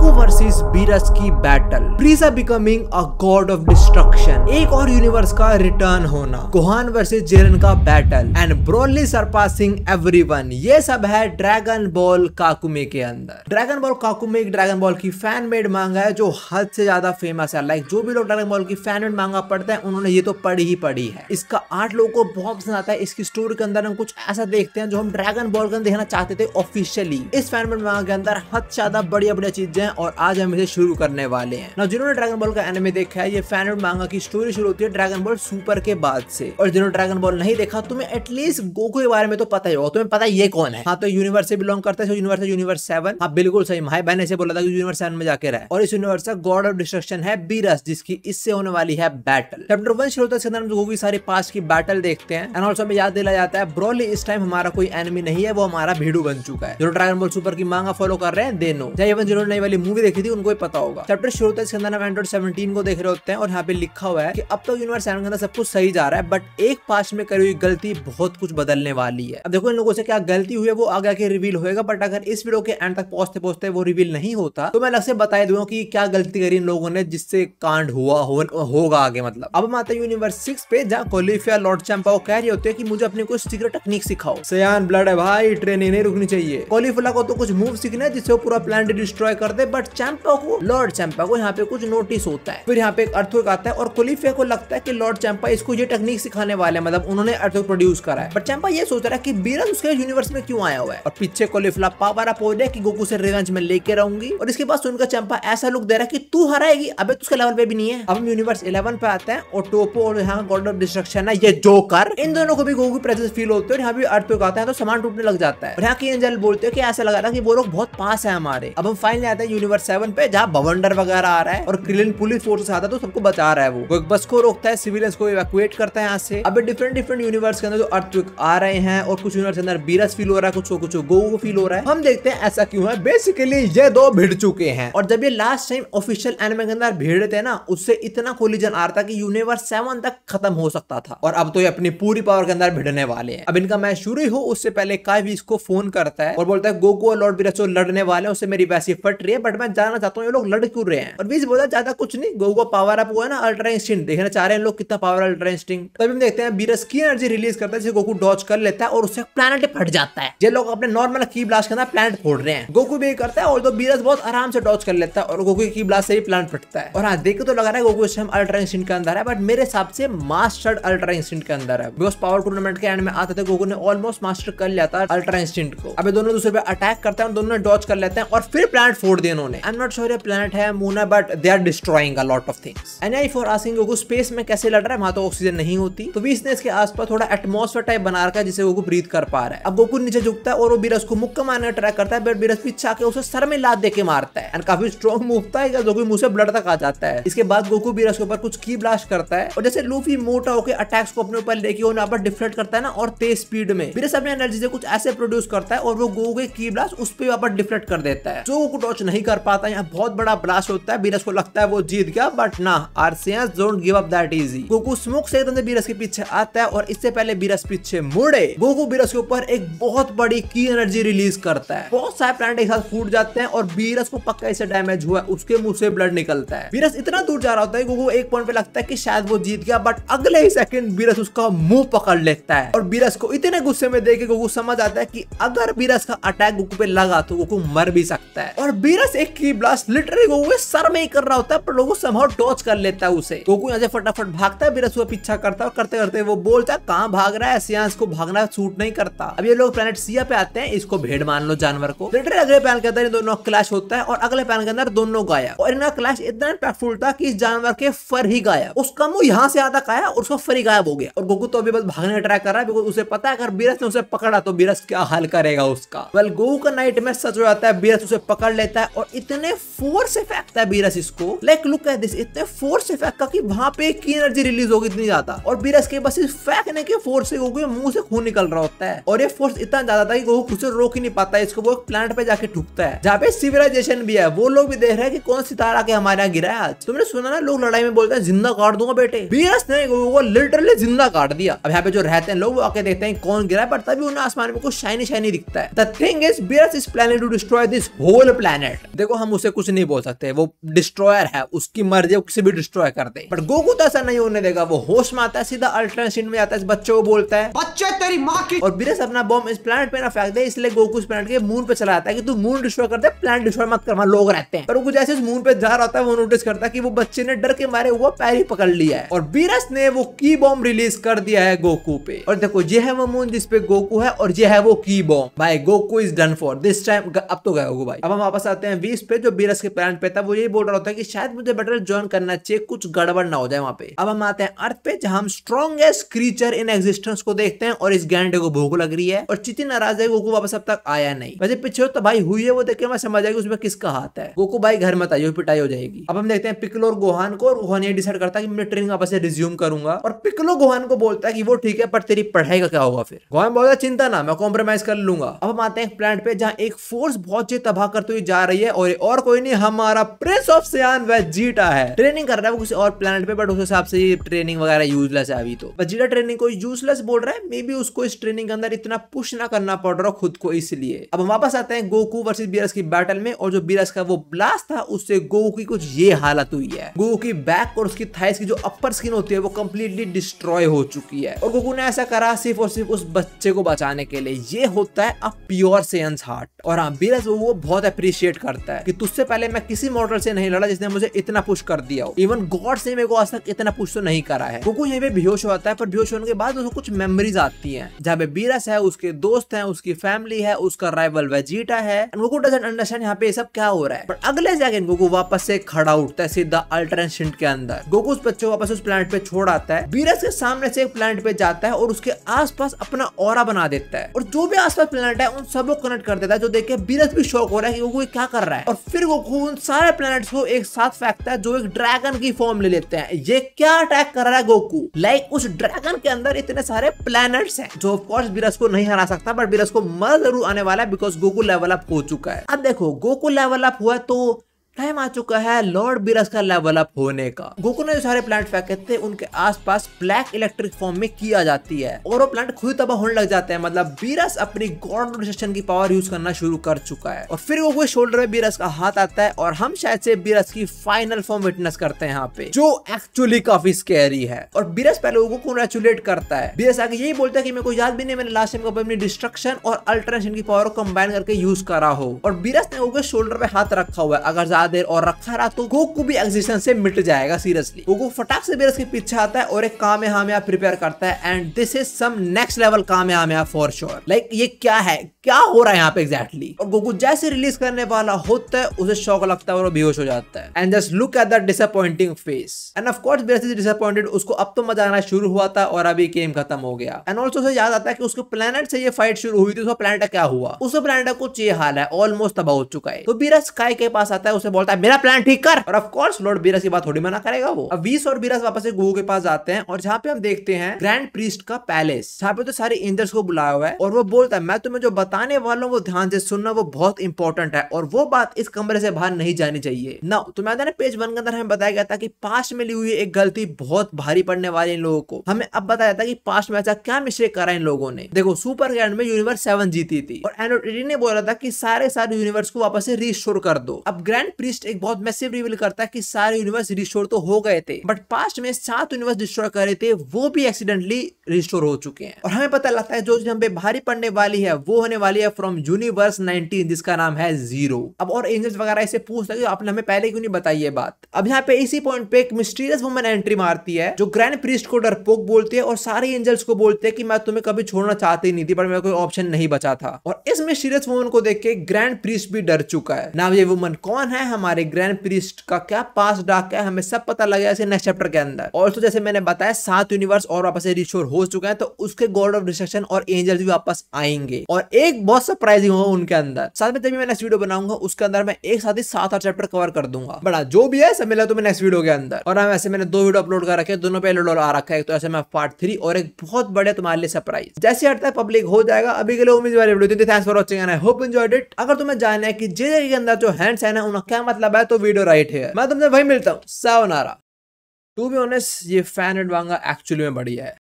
Goku versus Beerus की battle, फ्रीजा becoming a God of destruction, एक और यूनिवर्स का रिटर्न होना, गोहान वर्सेस जेरन का battle and Broly surpassing everyone. ये सब है ड्रैगन बॉल काकुमे के अंदर। ड्रैगन बॉल काकुमे एक ड्रैगन बॉल की फैन मेड मांगा है जो हद से ज्यादा फेमस है। लाइक जो भी लोग ड्रैगन बॉल की फैन मेड मांगा पढ़ते हैं उन्होंने ये तो पढ़ी ही पढ़ी है। इसका आर्ट लोगों को बहुत पसंद आता है। इसकी स्टोरी के अंदर हम कुछ ऐसा देखते हैं जो हम ड्रैगन बॉल के अंदर देखना चाहते थे ऑफिशियली। इस फैन मेड मांगा के अंदर हद से ज्यादा बढ़िया बढ़िया चीजें हैं और आज हम इसे शुरू करने वाले हैं ना। जिन्होंने ड्रैगन बॉल का एनिमे देखा है, ये फैन मेड मांगा की स्टोरी शुरू होती है ड्रैगन बॉल सुपर के बाद से। और जिन्होंने ड्रैगन बॉल नहीं देखा, तुम्हें एटलीस्ट गोकू के बारे में तो पता ही होगा। तुम्हें पता है ये कौन है। हाँ, तो यूनिवर्स से बिलोंग करता है। यूनिवर्स 7। हाँ बिल्कुल सही, भाई बहन ऐसे बोला था कि यूनिवर्स 7 में जाके रहा। और इस यूनिवर्स का गॉड ऑफ डिस्ट्रक्शन है बीरस, जिसकी इससे होने वाली है बैटल। चैप्टर 1 शुरू होता है, इसके अंदर हम गोकू की सारी पास्ट की बैटल देखते हैं। एंड ऑल्सो हमें याद दिलाया जाता है ब्रोली इस टाइम हमारा कोई एनिमी नहीं है, वो हमारा भीड़ू बन चुका है। जो ड्रैगन बॉल सुपर की मांगा फॉलो कर रहे हैं दे नो, चाहे इवन जिन्होंने नई वाली मूवी देखी थी उनको ही पता होगा। चैप्टर शुरू होता है, इसके अंदर हम एंड्रॉइड 17 को देख रहे होते हैं और यहाँ पे लिखा हुआ है कि अब तक यूनिवर्स 7 के अंदर सब कुछ सही जा रहा है, बट एक पास्ट में करी हुई गलती बहुत कुछ बदलने वाली है। अब देखो इन लोगों से क्या गलती हुई है वो आगे के रिवील होएगा, बट अगर इस वीडियो के एंड तक पहुंचते पहुंचते वो रिवील नहीं होता तो मैं अलग से बता दूंगा कि क्या गलती करी इन लोगों ने जिससे कांड होगा आगे। मतलब अब हम आते हैं यूनिवर्स 6 पे, जहाँ कोलिफिया लॉर्ड चैंपा कह रही होती है कि मुझे अपनी कुछ सीक्रेट टेक्निक सिखाओ। सयान ब्लड है भाई, ट्रेनिंग नहीं रुकनी चाहिए। कोलिफिया को तो कुछ मूव सीखना है जिससे वो पूरा प्लान डिस्ट्रॉय कर दे, बट चैंपा को, लॉर्ड चैंपा को यहाँ पे कुछ नोटिस होता है। फिर यहाँ पे एक अर्थक्वेक आता है और कोलिफिया को लगता है कि लॉर्ड चैंपा इसको ये टेक्निक सिखाने वाले हैं, मतलब उन्होंने अर्थक्वेक प्रोड्यूस करा है। बट चैंपा ये सोच रहा है कि बीरस उसके यूनिवर्स में क्यों आया हुआ है। और पीछे कोलिफिया पावर अप हो जाए कि गोकू से रिवेंज में लेके रहूंगी। और इसके बाद सुनकर चैंपा ऐसा लुक दे रहा है कि तू हराएगी, अबे उसके लेवल पे भी नहीं है। अब हम यूनिवर्स 11 पे आते हैं और टोपो और यहाँ गॉड ऑफ डिस्ट्रक्शन है ये जोकर, इन दोनों को भी गोकू की प्रेजेंस फील होती है। यहाँ भी अर्थक्वेक आता है तो सामान टूटने लग जाता है। और यहाँ की एंजल बोलते हैं कि ऐसा लगा था कि वो लोग बहुत पास है हमारे। अब हम फाइनली आते हैं यूनिवर्स 7 पे, जहाँ बवंडर वगैरह आ रहा है और क्रिलिन पुलिस फोर्स आता है तो सबको बचा रहा है। वो एक बस को रोकता है, सिविलियंस को इवैक्यूएट करता है यहाँ से। अब डिफरेंट यूनिवर्स के अंदर जो अर्थक्वेक आ रहे हैं और कुछ यूनिवर्स के अंदर बीरस फील हो रहा है, कुछ गोकू को फील हो रहा है। हम देखते हैं ऐसा क्यों है। बेसिकली ये दो भिड़ चुके हैं और जब ये लास्ट टाइम ऑफिशियल एनिमे के अंदर भिड़े थे ना, उससे इतना कोलिजन आ रहा था कि यूनिवर्स 7 तक खत्म हो सकता था। और अब तो ये अपनी पूरी पावर के अंदर भिड़ने वाले हैं। अब इनका मैच शुरू हो उससे पहले काइवी इसको फोन करता है और बोलता है गोकू और लॉर्ड बीरस लड़ने वाले हैं, उससे मेरी पैसी फट रही है, बट मैं जानना चाहता हूँ ये लोग लड़ क्यों रहे हैं। और बीस बोला ज्यादा कुछ नहीं, गोकू पावर अप हुआ है ना, अल्ट्रा इंस्टिंक्ट देखना चाह रहे हैं लोग कितना पावर अल्ट्रा इंस्टिंक्ट। तभी हम देखते हैं बीरस की एनर्जी रिलीज करता है जिसे गोकू डॉज कर लेता है और उससे प्लैनेट फट जाता है। ये लोग अपने नॉर्मल की ब्लास्ट के अंदर प्लैनेट फोड़ रहे हैं, गोकू भी करता है और तो बीरस बहुत आराम से डॉज कर लेता है और गोकू की ब्लास्ट से ही प्लैनेट फटता है। और हाँ देख के तो लगा रहा है गोकू इस टाइम अल्ट्रा इंस्टिंक्ट के अंदर है, बट मेरे हिसाब से मास्टर्ड अल्ट्रा इंस्टिंक्ट के अंदर है। बिकॉज़ पावर टूर्नामेंट के एंड में आते थे गोकू ने ऑलमोस्ट मास्टर कर लिया था अल्ट्रा इंस्टिंक्ट को। अब दोनों दूसरे पे अटैक करते हैं, दोनों डॉज कर लेते हैं और फिर प्लैनेट फोड़ दिया इन्होंने। आई एम नॉट श्योर ये प्लैनेट है मून है, but they are destroying a lot of things. And I for asking Goku space में कैसे लड़ रहा है, वहां तो ऑक्सीजन नहीं होती, तो भी इसने इसके आसपास थोड़ा एटमॉस्फेयर टाइप बना रखा है जिसे गोकू ब्रीथ कर पा रहा है। अब गोकू नीचे झुकता है और वो बीरस को मुक्का मारने का ट्राई करता है, बट बीरस पीछे आके उसे सर में लात देके मारता है एंड काफी स्ट्रॉन्ग मूव था, गोकू मुंह से ब्लड तक आ जाता है। इसके बाद गोकू बीरस के ऊपर कुछ की ब्लास्ट करता है और जैसे लूफी मोटा होकर अटैक्स को अपने ऊपर लेके यहाँ पर डिफ्लेक्ट करता है ना, और तेज स्पीड में बीरस अपनी एनर्जी से कुछ ऐसे प्रोड्यूस करता है और वो गोकू के की ब्लास्ट उस पे वापस डिफ्लेक्ट कर देता है, जो गोकू डॉज नहीं कर पाता। यहाँ बहुत बड़ा ब्लास्ट होता है, बीरस को लगता है वो जीत गया, बट ना, Arsians don't give up that easy. Goku smoke से एकदम से बीरस के पीछे आता है और इससे पहले बीरस पीछे मुड़े गोकू बीरस के ऊपर एक बहुत बड़ी की एनर्जी रिलीज करता है। बहुत सारे प्लैनेट एक साथ फूट जाते हैं और बीरस को पक्का इससे डैमेज हुआ, उसके मुंह से ब्लड निकलता है। बीरस इतना दूर जा रहा होता है, गोकू एक पॉइंट पे लगता है कि शायद वो जीत गया, बट अगले ही सेकंड बीरस उसका मुंह पकड़ लेता है और बीरस को इतने गुस्से में देख के गोकू समझ आता है कि अगर बीरस का अटैक गोकू पे लगा तो गोकू मर भी सकता है। और बीरस एक की ब्लास्ट लिटरली गोकू के सर में ही कर रहा होता है, पर लोगों समहाउ डॉज कर लेता है उसे। गोकू यहाँ से फटाफट भागता है, बीरस उसका पीछा करता है और करते करते वो बोलता है कहाँ भाग रहा है, सियांस को भागना सूट नहीं करता। अब ये लोग प्लैनेट सिया पे आते हैं, इसको भेड़ मान लो जानवर को। लिटरली अगले प्लान के अंदर दोनों क्लैश होता है और अगले प्लान के अंदर दोनों गायब। और इनका क्लैश इतना इम्पैक्टफुल था कि इस जानवर के फर ही गायब, उसका मुंह यहाँ से आधा आया और उसका फर ही गायब हो गया। और गोकू तो अभी बस भागने का ट्राई कर रहा है, बिकॉज़ उसे पता है अगर बीरस ने उसे पकड़ा तो बीरस क्या हाल करेगा उसका। वेल गोकू का नाइट में सच हो जाता है, बीरस उसे पकड़ लेता है और इतने फोर्स से फेंकता है बीरस इसको, लाइक लुक एट दिस, इतने फोर्स से फेंका कि वहां पे की एनर्जी रिलीज होगी इतनी ज्यादा। और बीरस के बस इस फेंकने के फोर्स से गोकू के मुंह से खून निकल रहा होता है और ये फोर्स इतना ज्यादा था कि गोकू खुद से रोक ही नहीं पाता है इसको। वो प्लैनेट पे जाके ठुकता है जहाँ पे सिविलाइजेशन भी है, वो लोग भी देख रहे हैं कि कौन सितारा के हमारे यहाँ गिरा है आज। तुमने सुना ना लोग लड़ाई में बोलते हैं जिंदा काट दूंगा बेटे, बीरस ने गोकू को लिटरली जिंदा काट दिया। अब यहाँ पे जो रहते हैं लोग वो आके देखते हैं कौन गिरा है, पर तभी उन्हें आसमान में कुछ शाइनी शाइनी दिखता है। The thing is Beerus is planning to destroy this whole planet. देखो हम उसे कुछ नहीं बोल सकते, वो डिस्ट्रॉयर है, उसकी मर्जी, वो किसी भी डिस्ट्रॉय कर दे। बट गोकू तो ऐसा नहीं होने देगा, वो होश में आता है, सीधा अल्टरनेट सीन में जाता है, इस बच्चे को बोलता है बच्चे तेरी माँ की, और बीरस अपना बॉम्ब इस प्लैनेट पे ना फेंक दे। इसलिए गोकू इस प्लैनेट के मून पे चला आता है कि तू मून डिस्ट्रॉय कर दे, प्लैनेट डिस्ट्रॉय मत कर, वहां लोग रहते हैं। पर वो जैसे इस मून पे जा रहा होता है वो नोटिस करता है कि वो बच्चे ने डर के मारे वो पैर ही पकड़ लिया है, और बीरस ने वो की बॉम्ब रिलीज कर दिया है गोकू पे। और देखो ये है वो मून जिसपे गोकू है, और ये है वो की बॉम्ब। भाई Goku is done for this time. अब तो गए होगो भाई। अब हम वापस आते हैं 20 पे, जो बीरस के प्लान पे था। वो यही बोल रहा होता है कि शायद मुझे बैटल ज्वाइन करना चाहिए, कुछ गड़बड़ ना हो जाए वहां पे। अब हम आते हैं अर्थ पे, जहां हम स्ट्रॉन्गेस्ट क्रीचर इन एग्जिस्टेंस को देखते हैं, और इस गैंडे को भूख लग रही है, और चिति नाराज है गोकू वापस अब तक आया नहीं। वैसे पीछे तो भाई हुई है, वो देख के मैं समझ आएगी उसमें किसका हाथ है। गोकू भाई घर मत आइए, पिटाई हो जाएगी। अब हम देखते हैं पिक्कोलो और गोहान को, और गोहान ये डिसाइड करता है कि मैं ट्रेनिंग वापस से रिज्यूम करूंगा, और पिक्कोलो गोहान को बोलता है कि वो ठीक है, पर तेरी पढ़ाई का क्या होगा फिर। गोहान बोलता है चिंता ना, मैं कॉम्प्रोमाइज कर लूंगा। अब हम आते हैं एक प्लैनेट पे, जहां एक फोर्स बहुत चीज तबाह करते हुए जा रही है, और कोई नहीं, हमारा प्रिंस ऑफ सियान वेजिटा है। ट्रेनिंग कर रहा है वो किसी और प्लैनेट पे, बट उस हिसाब से ये ट्रेनिंग वगैरह यूजलेस है अभी। तो वेजिटा ट्रेनिंग को यूजलेस बोल रहा है, मे बी उसको इस ट्रेनिंग के अंदर इतना पुश ना करना पड़ रहा खुद को, इसलिए। अब हम वापस आते हैं गोकू वर्सेस बीरस की बैटल में, और जो बीरस का वो ब्लास्ट था उससे गोकू की कुछ ये हालत हुई है। गोकू की बैक और उसकी थाइस की जो अपर स्किन होती है वो कंप्लीटली डिस्ट्रॉय हो चुकी है, और गोकू ने ऐसा करा सिर्फ और सिर्फ उस बच्चे को बचाने के लिए। ये होता है अ प्योर सेयन्स हार्ट। और हाँ, बीरस वो बहुत अप्रिशिएट करता है कि तुझसे पहले मैं किसी मॉडल से नहीं लड़ा जिसने मुझे इतना पुश कर दिया हो। इवन गॉड से मेरे को आज तक इतना पुश तो नहीं करा है। गोकू यहीं पे बेहोश होता है, पर बेहोश होने के बाद उसको कुछ मेमोरीज आती हैं, जहाँ पे बीरस है, उसके दोस्त हैं, उसकी फैमिली है, उसका राइवल वेजिटा है। गोकू डजंट अंडरस्टैंड यहाँ पे सब क्या हो रहा है। पर अगले सेकंड गोकू वापस से खड़ा उठता है सीधा अल्टरनेट शिफ्ट के अंदर। गोकू उस बच्चे को वापस उस प्लैनेट पे छोड़ आता है, बीरस के सामने से एक प्लैनेट पे जाता है, और उसके आसपास अपना ऑरा बना देता है, और जो भी आसपास प्लैनेट है उन सबको कनेक्ट कर देता है, जो देख के बीरस भी शॉक हो रहा है कि गोकू क्या कर रहा है। और फिर गोकू उन सारे प्लैनेट्स को एक साथ फेंकता है, जो एक ड्रैगन की फॉर्म ले लेते हैं। ये क्या अटैक कर रहा है गोकू, लाइक उस ड्रैगन के अंदर इतने सारे प्लैनेट्स हैं, जो ऑफ कोर्स बीरस को नहीं हरा सकता, बट बीरस को मजा जरूर आने वाला है, बिकॉज गोकू लेवल अप हो चुका है। अब देखो गोकू लेवल अप हुआ तो टाइम आ चुका है लॉर्ड बीरस का लेवल अप होने का। गोकू ने जो सारे प्लांट फेंके थे उनके आसपास ब्लैक इलेक्ट्रिक फॉर्म में किया जाती है, और वो प्लांट खुद तबाह होने लग जाते हैं। मतलब बीरस अपनी गॉड रोटेशन की पावर यूज करना शुरू कर चुका है, और फिर गोकू के शोल्डर में बीरस का हाथ आता है, और हम शायद से बीरस की फाइनल फॉर्म विटनेस करते हैं यहाँ पे, जो एक्चुअली काफी स्कैरी है। और बीरस पहले गोकू को कंग्रेचुलेट करता है। बीरस आगे यही बोलता है कि मेरे को याद भी नहीं मैंने लास्ट टाइम अपनी डिस्ट्रक्शन और अल्टरनेशन की पावर को कंबाइन करके यूज करा हो। और बीरस ने गोकू के शोल्डर पे हाथ रखा हुआ है, अगर ज्यादा देर और रखा रहा तो गोकू भी एग्जिस्टेंस से मिट जाएगा सीरियसली। गोकू फटाक से बीरस के पीछे आता है और एक कामेहामेहा प्रिपेयर करता है, and this is some next level Kamehameha for sure. Like ये क्या है, क्या हो रहा है यहाँ पे एग्जैक्टली। और गोकू जैसे रिलीज करने वाला होता है उसे शॉक लगता है और वो बेहोश हो जाता है। And just look at the disappointing face. End of course Beerus is disappointed, उसको अब तो मजा आना शुरू हुआ था और अभी गेम खत्म हो गया। एंड ऑल्सो उसे याद आता है कि उसके प्लैनेट से ये फाइट शुरू हुई थी, उसका प्लैनेट क्या हुआ। उसका प्लैनेट कुछ ये हाल है, ऑलमोस्ट तबाह हो चुका है। तो बीरस स्काई के पास आता है, उसे बोलता है मेरा प्लान ठीक कर, और ऑफ कोर्स लॉर्ड बीरस की बात थोड़ी मना करेगा वो। अब वीस और बीरस वापस से गोकू के पास जाते हैं, और जहाँ पे हम देखते हैं ग्रैंड प्रीस्ट का पैलेस, जहाँ पे तो सारे एंजल्स को बुलाया हुआ है, और वो बोलता है मैं तुम्हें जो बताने वाला हूँ वो ध्यान से सुनना, वो बहुत इंपॉर्टेंट है, और वो बात इस कमरे से बाहर नहीं जानी चाहिए ना। तो मैं पेज 1 के अंदर हमें बताया गया था कि पास्ट में ली हुई एक गलती बहुत भारी पड़ने वाली इन लोगों को। हमें अब बताया जाता है कि पास्ट में ऐसा क्या मिस्टेक करा इन लोगों ने। देखो सुपर ग्रैंड में यूनिवर्स 7 जीती थी, और एनोटेटी ने बोला था कि सारे यूनिवर्स को वापस से रिस्टोर कर दो। अब ग्रैंड प्रीस्ट एक बहुत मैसिव रिवील करता है कि सारे यूनिवर्स रिस्टोर तो हो गए थे, बट पास्ट में 7 यूनिवर्स डिस्ट्रॉय करे थे, वो भी एक्सीडेंटली रिस्टोर हो चुके हैं। और हमें पता लगता है जो हम पे भारी पड़ने वाली है वो होने वाली है फ्रॉम यूनिवर्स 19, जिसका नाम है जीरो। अब और एंजल्स वगैरह इसे पूछते हैं आपने हमें पहले क्यों नहीं बताई ये बात। अब यहाँ पे इसी पॉइंट पे एक मिस्टीरियस वुमन एंट्री मारती है, जो ग्रैंड प्रीस्ट को डरपोक बोलती है, और सारे एंजल्स को बोलते हैं कि मैं तुम्हें कभी छोड़ना चाहती नहीं थी, पर मेरा कोई ऑप्शन नहीं बचा था। और इस मिस्टीरियस वुमन को देख के ग्रैंड प्रीस्ट भी डर चुका है। ना ये वुमन कौन है, हमारे ग्रैंड प्रीस्ट का क्या पास्ट डार्क है, हमें सब पता लग गया इसे नेक्स्ट चैप्टर के अंदर। और तो जैसे मैंने बताया 7 यूनिवर्स और वापस से रिस्टोर हो चुके हैं, तो उसके गॉड ऑफ डिस्ट्रक्शन और एंजल्स भी वापस आएंगे, और एक बहुत सरप्राइजिंग होगा उनके अंदर। साथ में तभी मैं नेक्स्ट वीडियो बनाऊंगा, उसके अंदर मैं एक साथ ही 7-8 चैप्टर कवर कर दूंगा। बड़ा जो भी है सब मिला तो मैं नेक्स्ट वीडियो के अंदर। और ऐसे मैंने 2 वीडियो अपलोड कर रखे, दोनों पे लोड आ रखा है, तो ऐसे मैं पार्ट 3 और एक बहुत बड़े तुम्हारे लिए सरप्राइज जैसे हटता है पब्लिक हो जाएगा। अभी के लिए उम्मीद वाली video. Thanks for watching and I hope enjoyed it. अगर तुम्हें जानना है कि जे के अंदर जो हैंड्स है ना उनका क्या मतलब है, तो वीडियो राइट है। मैं तुमसे वही मिलता हूँ। सायोनारा। टू बी ऑनेस्ट ये फैन एडवांगा एक्चुअली में बढ़िया है।